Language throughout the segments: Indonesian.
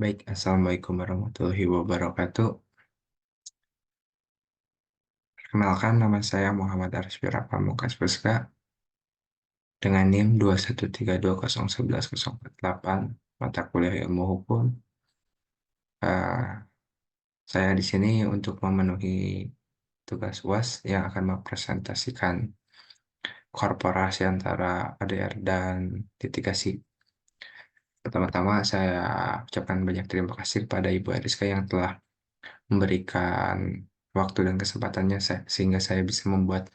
Baik, Assalamualaikum warahmatullahi wabarakatuh. Perkenalkan, nama saya Muhammad Arsfi Pamungkas Puska dengan NIM 21320111048 mata kuliah Ilmu Hukum. Eh, saya di sini untuk memenuhi tugas UAS yang akan mempresentasikan korporasi antara ADR dan litigasi. Pertama-tama saya ucapkan banyak terima kasih kepada Ibu Ariska yang telah memberikan waktu dan kesempatannya sehingga saya bisa membuat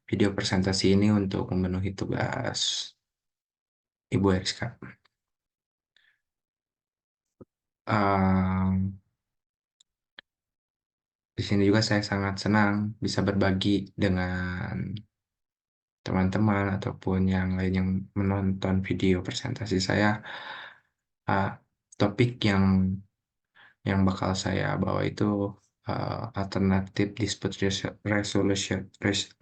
video presentasi ini untuk memenuhi tugas Ibu Eriska. Ehm, di sini juga saya sangat senang bisa berbagi dengan teman-teman ataupun yang lain yang menonton video presentasi saya. Ah, topik yang bakal saya bawa itu alternatif dispute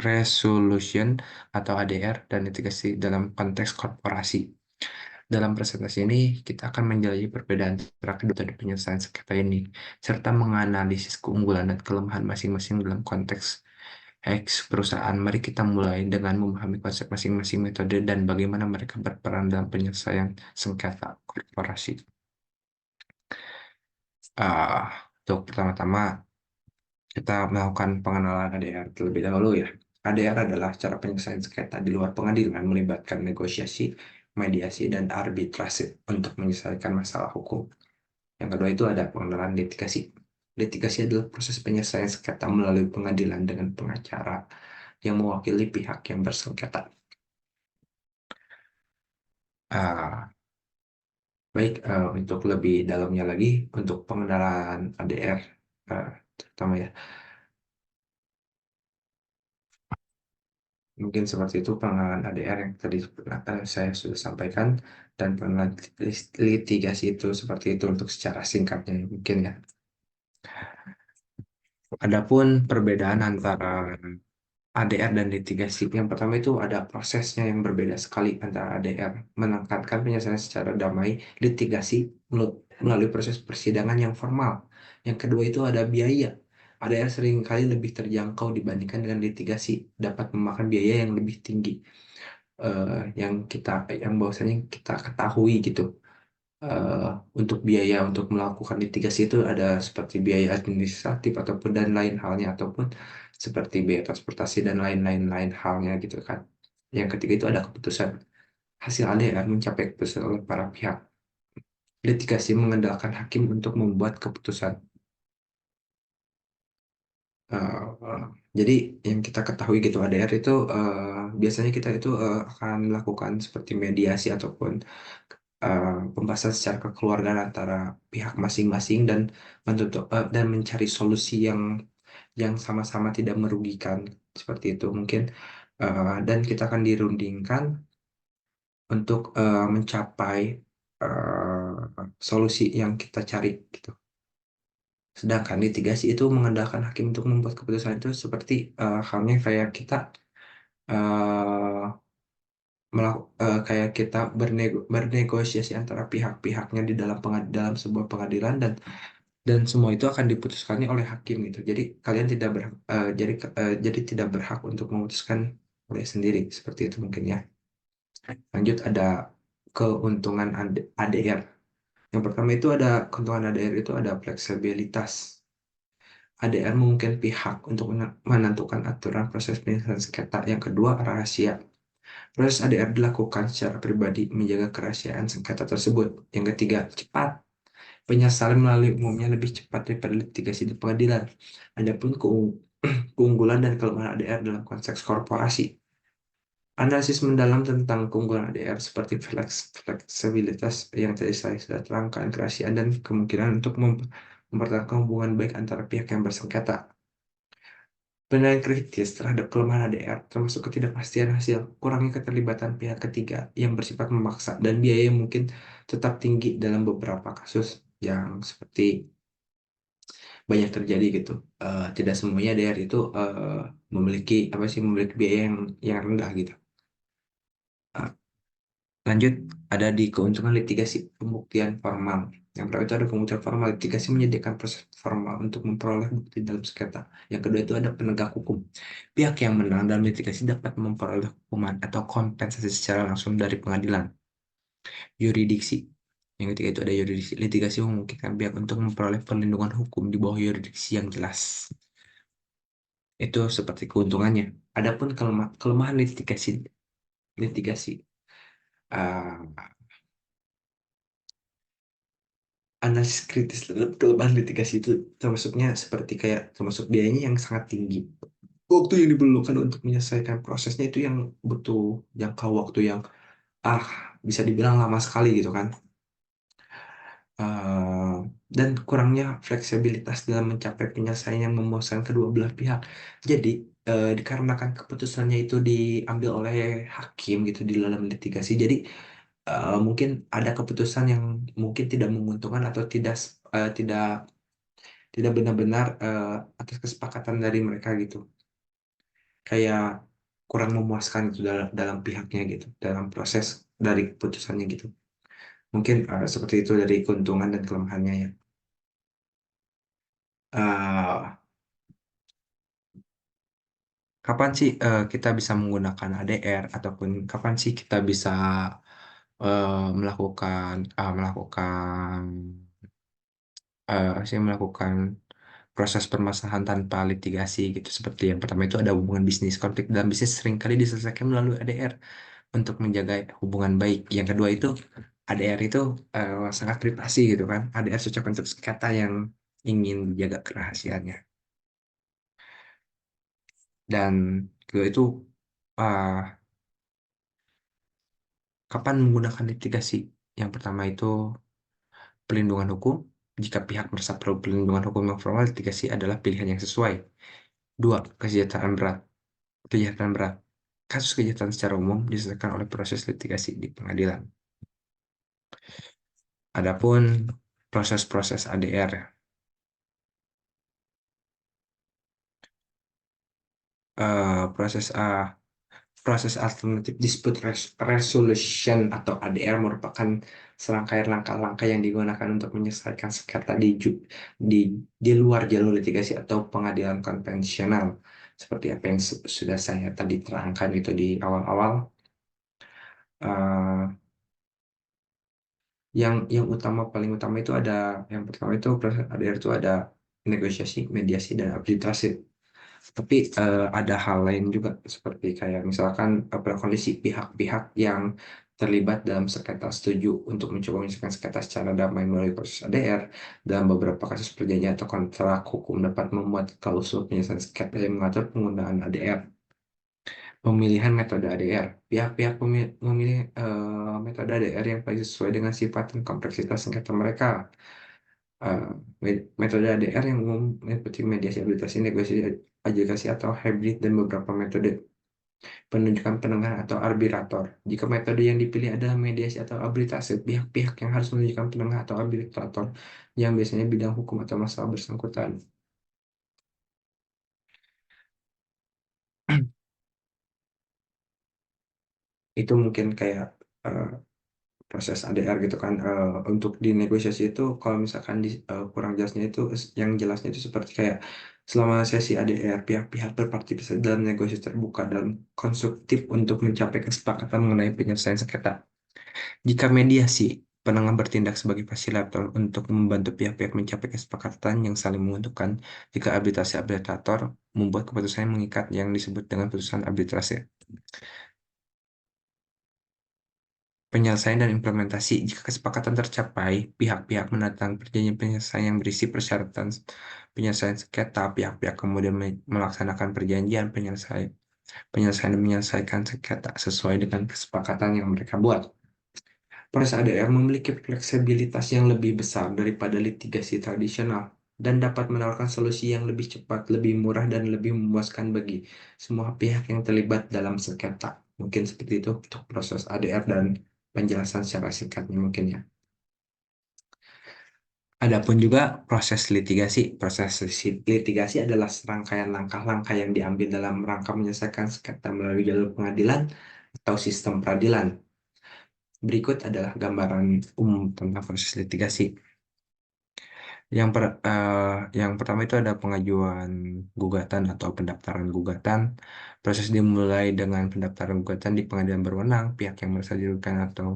resolution atau ADR dan litigasi dalam konteks korporasi. Dalam presentasi ini, kita akan menjelajahi perbedaan antara kedua metode penyelesaian sengketa ini, serta menganalisis keunggulan dan kelemahan masing-masing dalam konteks perusahaan. Mari kita mulai dengan memahami konsep masing-masing metode dan bagaimana mereka berperan dalam penyelesaian sengketa korporasi. Ah, untuk pertama-tama, kita melakukan pengenalan ADR terlebih dahulu ya. ADR adalah cara penyelesaian sengketa di luar pengadilan melibatkan negosiasi, mediasi, dan arbitrase untuk menyelesaikan masalah hukum. Yang kedua itu ada pengenalan litigasi. Litigasi adalah proses penyelesaian sengketa melalui pengadilan dengan pengacara yang mewakili pihak yang bersengketa. Ah, baik, untuk lebih dalamnya lagi, untuk pengenalan ADR, terutama ya, mungkin seperti itu pengenalan ADR yang tadi saya sudah sampaikan, dan pengenalan litigasi itu seperti itu untuk secara singkatnya mungkin ya. Adapun perbedaan antara ADR dan litigasi. Yang pertama itu ada prosesnya yang berbeda sekali antara ADR, menekankan penyelesaian secara damai, litigasi melalui proses persidangan yang formal. Yang kedua itu ada biaya. ADR seringkali lebih terjangkau dibandingkan dengan litigasi, dapat memakan biaya yang lebih tinggi, yang bahwasanya kita ketahui gitu. eh, untuk biaya untuk melakukan litigasi itu ada seperti biaya administratif ataupun dan lain halnya ataupun seperti biaya transportasi dan lain-lain halnya gitu kan. Yang ketiga itu ada keputusan. Hasil ADR mencapai keputusan oleh para pihak. Litigasi mengandalkan hakim untuk membuat keputusan. Eh, eh, jadi yang kita ketahui gitu ADR itu biasanya kita itu akan melakukan seperti mediasi ataupun pembahasan secara kekeluargaan antara pihak masing-masing dan dan mencari solusi yang sama-sama tidak merugikan seperti itu mungkin. Dan kita akan dirundingkan untuk mencapai solusi yang kita cari gitu. Sedangkan litigasi itu mengandalkan hakim untuk membuat keputusan itu seperti halnya kayak kita eh, kayak kita bernegosiasi antara pihak-pihaknya di dalam sebuah pengadilan, dan semua itu akan diputuskannya oleh hakim gitu. Jadi kalian tidak berhak jadi tidak berhak untuk memutuskan oleh sendiri seperti itu mungkin ya. Lanjut ada keuntungan ADR. Yang pertama itu ada keuntungan ADR itu ada fleksibilitas. ADR memungkinkan pihak untuk menentukan aturan proses penyelesaian sengketa. Yang kedua, rahasia. Proses ADR dilakukan secara pribadi menjaga kerahasiaan sengketa tersebut. Yang ketiga, cepat. Penyesalan melalui umumnya lebih cepat daripada litigasi di pengadilan. Adapun keunggulan dan kelemahan ADR dalam konteks korporasi. Analisis mendalam tentang keunggulan ADR seperti fleksibilitas yang tadi saya sudah terangkan, kerahasiaan, dan kemungkinan untuk mempertahankan hubungan baik antara pihak yang bersengketa. Penilaian kritis terhadap kelemahan ADR termasuk ketidakpastian hasil, kurangnya keterlibatan pihak ketiga yang bersifat memaksa, dan biaya yang mungkin tetap tinggi dalam beberapa kasus yang seperti banyak terjadi gitu. Tidak semuanya ADR itu memiliki apa sih memiliki biaya yang rendah gitu. Lanjut, ada di keuntungan litigasi pembuktian formal. Yang pertama itu ada pembuktian formal. Litigasi menyediakan proses formal untuk memperoleh bukti dalam sengketa. Yang kedua itu ada penegak hukum. Pihak yang menang dalam litigasi dapat memperoleh hukuman atau kompensasi secara langsung dari pengadilan. Yuridiksi. Yang ketiga itu ada yuridiksi. Litigasi memungkinkan pihak untuk memperoleh perlindungan hukum di bawah yuridiksi yang jelas. Itu seperti keuntungannya. Adapun kelemahan litigasi, litigasi ah, analisis kritis terhadap kelemahan litigasi itu termasuknya seperti kayak termasuk biayanya yang sangat tinggi. Waktu yang diperlukan untuk menyelesaikan prosesnya itu yang butuh jangka waktu yang ah bisa dibilang lama sekali gitu kan. Eh, dan kurangnya fleksibilitas dalam mencapai penyelesaian yang memuaskan kedua belah pihak. Jadi dikarenakan keputusannya itu diambil oleh hakim gitu di dalam litigasi. Jadi mungkin ada keputusan yang mungkin tidak menguntungkan atau tidak tidak benar-benar atas kesepakatan dari mereka gitu. Kayak kurang memuaskan itu dalam pihaknya gitu, dalam proses dari keputusannya gitu. Mungkin seperti itu dari keuntungan dan kelemahannya ya. Eh, Kapan sih kita bisa menggunakan ADR ataupun kapan sih kita bisa melakukan sih melakukan proses permasalahan tanpa litigasi gitu. Seperti yang pertama itu ada hubungan bisnis. Konflik dalam bisnis seringkali diselesaikan melalui ADR untuk menjaga hubungan baik. Yang kedua itu ADR itu sangat privasi gitu kan. ADR cocok untuk kata yang ingin menjaga kerahasiaannya. Dan kedua itu uh, kapan menggunakan litigasi? Yang pertama itu pelindungan hukum. Jika pihak merasa perlu pelindungan hukum yang formal, litigasi adalah pilihan yang sesuai. Dua, kesejahteraan berat. Kejahatan berat. Kasus kejahatan secara umum diselesaikan oleh proses litigasi di pengadilan. Adapun proses-proses ADR, proses proses alternatif dispute resolution atau ADR merupakan serangkaian langkah-langkah yang digunakan untuk menyelesaikan sengketa di di luar jalur litigasi atau pengadilan konvensional. Seperti apa yang sudah saya tadi terangkan itu di awal-awal. Eh, yang utama paling utama itu ada yang pertama itu proses ADR itu ada negosiasi, mediasi dan arbitrase. Tapi ada hal lain juga seperti kayak misalkan prakondisi pihak-pihak yang terlibat dalam sengketa setuju untuk mencoba menyelesaikan sengketa secara damai melalui proses ADR. Dalam beberapa kasus perjanjian atau kontrak hukum dapat membuat klausul penyelesaian sengketa yang mengatur penggunaan ADR. Pemilihan metode ADR. Pihak-pihak memilih metode ADR yang paling sesuai dengan sifat dan kompleksitas sengketa mereka. Eh, Metode ADR yang umum meliputi mediasi, arbitrasi, negosiasi, adjudikasi atau hybrid dan beberapa metode penunjukan penengah atau arbitrator. Jika metode yang dipilih adalah mediasi atau arbitrase, pihak-pihak yang harus menunjukkan penengah atau arbitrator yang biasanya bidang hukum atau masalah bersangkutan. Itu mungkin kayak eh, proses ADR gitu kan. Untuk di negosiasi itu kalau misalkan kurang jelasnya itu yang jelasnya itu seperti kayak selama sesi ADR pihak-pihak berpartisipasi dalam negosiasi terbuka dan konstruktif untuk mencapai kesepakatan mengenai penyelesaian sengketa. Jika mediasi, penengah bertindak sebagai fasilitator untuk membantu pihak-pihak mencapai kesepakatan yang saling menguntungkan. Jika arbitrase, arbitrator membuat keputusan yang mengikat yang disebut dengan putusan arbitrase. Penyelesaian dan implementasi. Jika kesepakatan tercapai, pihak-pihak menandatangani perjanjian penyelesaian yang berisi persyaratan penyelesaian sengketa. Pihak-pihak kemudian melaksanakan perjanjian penyelesaian dan menyelesaikan sengketa sesuai dengan kesepakatan yang mereka buat. Proses ADR memiliki fleksibilitas yang lebih besar daripada litigasi tradisional dan dapat menawarkan solusi yang lebih cepat, lebih murah, dan lebih memuaskan bagi semua pihak yang terlibat dalam sengketa. Mungkin seperti itu untuk proses ADR dan penjelasan secara singkatnya mungkin ya. Adapun juga proses litigasi. Proses litigasi adalah serangkaian langkah-langkah yang diambil dalam rangka menyelesaikan sengketa melalui jalur pengadilan atau sistem peradilan. Berikut adalah gambaran umum tentang proses litigasi. Yang per, eh, yang pertama itu ada pengajuan gugatan atau pendaftaran gugatan. Proses dimulai dengan pendaftaran gugatan di pengadilan berwenang. Pihak yang merasa dirugikan atau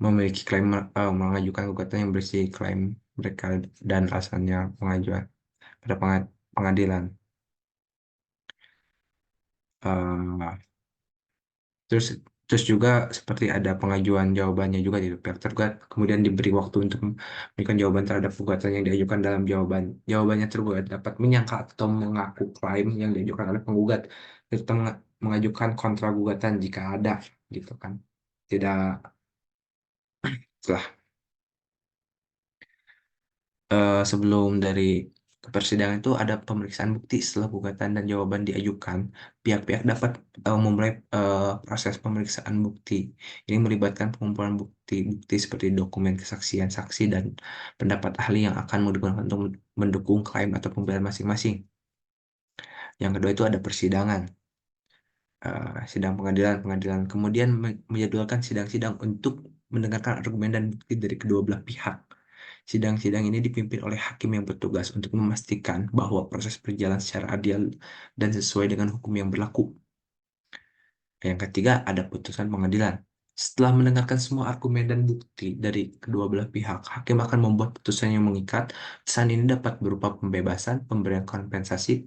memiliki klaim mengajukan gugatan yang berisi klaim mereka dan alasannya pengajuan pada pengadilan. Eh, terus terus juga seperti ada pengajuan jawabannya juga di pihak tergugat, kemudian diberi waktu untuk memberikan jawaban terhadap gugatan yang diajukan. Dalam jawabannya tergugat dapat menyangka atau mengaku klaim yang diajukan oleh penggugat, serta mengajukan kontra gugatan jika ada, gitu kan. Tidak setelah sebelum dari ke persidangan itu ada pemeriksaan bukti. Setelah gugatan dan jawaban diajukan, pihak-pihak dapat memulai proses pemeriksaan bukti. Ini melibatkan pengumpulan bukti-bukti seperti dokumen kesaksian saksi dan pendapat ahli yang akan digunakan untuk mendukung klaim atau pembelaan masing-masing. Yang kedua itu ada persidangan. Sidang pengadilan kemudian menjadwalkan sidang-sidang untuk mendengarkan argumen dan bukti dari kedua belah pihak. Sidang-sidang ini dipimpin oleh hakim yang bertugas untuk memastikan bahwa proses berjalan secara adil dan sesuai dengan hukum yang berlaku. Yang ketiga, ada putusan pengadilan. Setelah mendengarkan semua argumen dan bukti dari kedua belah pihak, hakim akan membuat putusan yang mengikat. Putusan ini dapat berupa pembebasan, pemberian kompensasi,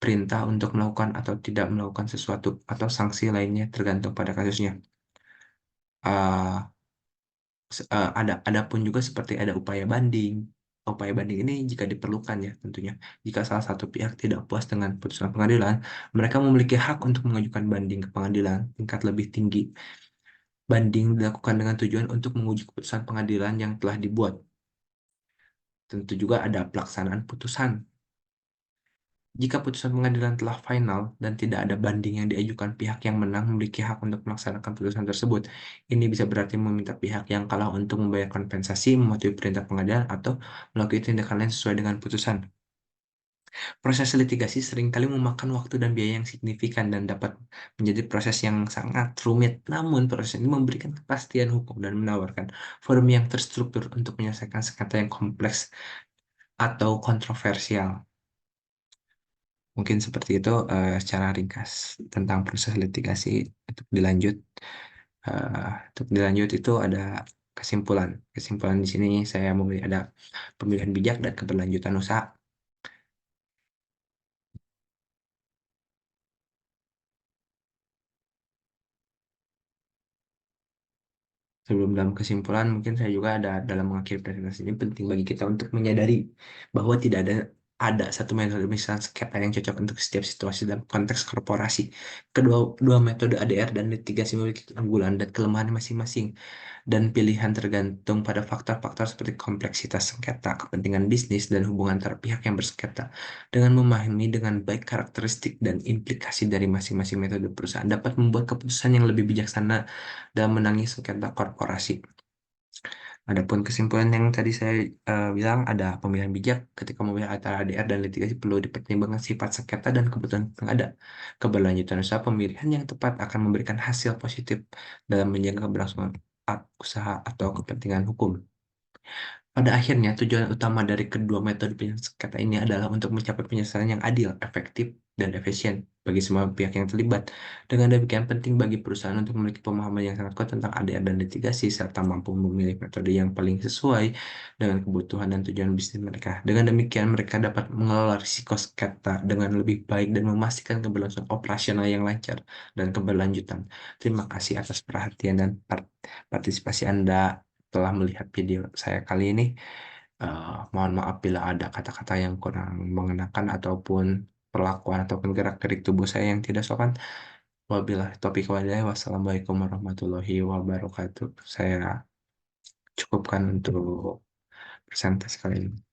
perintah untuk melakukan atau tidak melakukan sesuatu, atau sanksi lainnya tergantung pada kasusnya. Ah, ada pun juga seperti ada upaya banding. Upaya banding ini jika diperlukan ya tentunya. Jika salah satu pihak tidak puas dengan putusan pengadilan, mereka memiliki hak untuk mengajukan banding ke pengadilan tingkat lebih tinggi. Banding dilakukan dengan tujuan untuk menguji keputusan pengadilan yang telah dibuat. Tentu juga ada pelaksanaan putusan. Jika putusan pengadilan telah final dan tidak ada banding yang diajukan, pihak yang menang memiliki hak untuk melaksanakan putusan tersebut. Ini bisa berarti meminta pihak yang kalah untuk membayar kompensasi, mematuhi perintah pengadilan, atau melakukan tindakan lain sesuai dengan putusan. Proses litigasi seringkali memakan waktu dan biaya yang signifikan dan dapat menjadi proses yang sangat rumit. Namun, proses ini memberikan kepastian hukum dan menawarkan forum yang terstruktur untuk menyelesaikan sengketa yang kompleks atau kontroversial. Mungkin seperti itu secara ringkas tentang proses litigasi. Untuk dilanjut, itu ada kesimpulan. Kesimpulan di sini saya memilih ada pemilihan bijak dan keberlanjutan usaha. Sebelum dalam kesimpulan, mungkin saya juga ada dalam mengakhiri presentasi ini penting bagi kita untuk menyadari bahwa tidak ada satu metode misalnya sengketa yang cocok untuk setiap situasi dalam konteks korporasi. Kedua metode ADR dan litigasi memiliki keunggulan dan kelemahan masing-masing, dan pilihan tergantung pada faktor-faktor seperti kompleksitas sengketa, kepentingan bisnis, dan hubungan antara pihak yang bersengketa. Dengan memahami dengan baik karakteristik dan implikasi dari masing-masing metode, perusahaan dapat membuat keputusan yang lebih bijaksana dalam menangani sengketa korporasi. Adapun kesimpulan yang tadi saya bilang, ada pemilihan bijak ketika memilih antara ADR dan litigasi perlu dipertimbangkan sifat sengketa dan kebutuhan yang ada. Keberlanjutan usaha, pemilihan yang tepat akan memberikan hasil positif dalam menjaga keberlangsungan usaha atau kepentingan hukum. Pada akhirnya, tujuan utama dari kedua metode penyelesaian ini adalah untuk mencapai penyelesaian yang adil, efektif, dan efisien bagi semua pihak yang terlibat. Dengan demikian, penting bagi perusahaan untuk memiliki pemahaman yang sangat kuat tentang ADR dan litigasi, serta mampu memilih metode yang paling sesuai dengan kebutuhan dan tujuan bisnis mereka. Dengan demikian, mereka dapat mengelola risiko sengketa dengan lebih baik dan memastikan keberlangsungan operasional yang lancar dan keberlanjutan. Terima kasih atas perhatian dan partisipasi Anda telah melihat video saya kali ini. Mohon maaf bila ada kata-kata yang kurang mengenakan ataupun perlakuan ataupun gerak-gerik tubuh saya yang tidak sopan. Wabillahi taufiq wal hidayah. Wassalamualaikum warahmatullahi wabarakatuh. Saya cukupkan untuk presentasi kali ini.